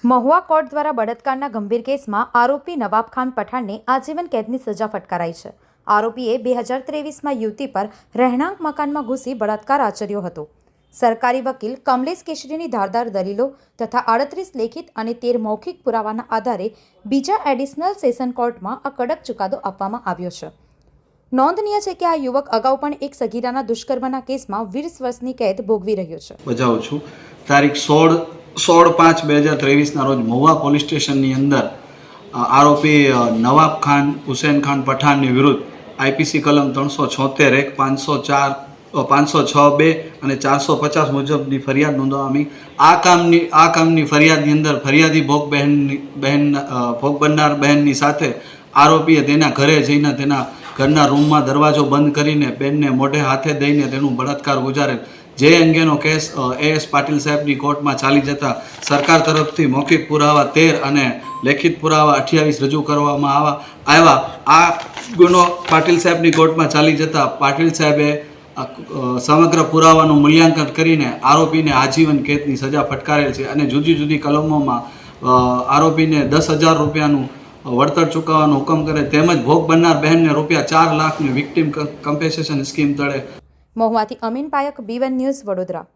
Mahuva court દ્વારા બળાત્કારના ગંભીર કેસમાં આરોપી નવાબ ખાન પઠાણને આજીવન કેદની સજા ફટકારાઈ છે। આરોપીએ 2023માં યુવતી પર રહેણાંક મકાનમાં ઘૂસી બળાત્કાર આચર્યો હતો। સરકારી વકીલ કમલેશ કેશરીની ધારદાર દલીલો તથા 38 લેખિત અને 13 મૌખિક પુરાવાના આધારે બીજા એડિશનલ સેશન કોર્ટમાં આ કડક ચુકાદો આપવામાં આવ્યો છે। નોંધનીય છે કે આ યુવક અગાઉ પણ એક સગીરાના દુષ્કર્મના કેસમાં 20 વર્ષની કેદ ભોગવી રહ્યો છે। બજાવું છું। તારીખ 16/5/2023 રોજ મહુવા પોલીસ સ્ટેશનની અંદર આરોપી નવાબ ખાન હુસૈન ખાન પઠાણની વિરુદ્ધ આઈપીસી કલમ 376 1 504 506(2) અને 450 મુજબની ફરિયાદ નોંધવામાં આ કામની ફરિયાદની અંદર ફરિયાદી ભોગ બનનાર બહેનની સાથે આરોપીએ તેના ઘરે જઈને તેના ઘરના રૂમમાં દરવાજો બંધ કરીને બેનને મોઢે હાથે દઈને તેનું બળાત્કાર ગુજારેલ, જે અંગેનો કેસ એએસ પાટીલ સાહેબની કોર્ટમાં ચાલી જતા સરકાર તરફથી મૌખિક પુરાવા 13 અને લેખિત પુરાવા 28 રજૂ કરવામાં આવ્યા। આ ગુનો પાટીલ સાહેબની કોર્ટમાં ચાલી જતા પાટીલ સાહેબે સમગ્ર પુરાવાનું મૂલ્યાંકન કરીને આરોપીને આજીવન કેદની સજા ફટકારેલ છે અને જુદી જુદી કલમોમાં આરોપીને 10,000 રૂપિયાનું વળતર ચૂકવવાનો હુકમ કરે તેમજ ભોગ બનનાર બહેનને ₹4 લાખની વિક્ટિમ કમ્પેન્સેશન સ્કીમ તળે। મહુવાથી અમીન પાયક, B1 ન્યૂઝ, વડોદરા।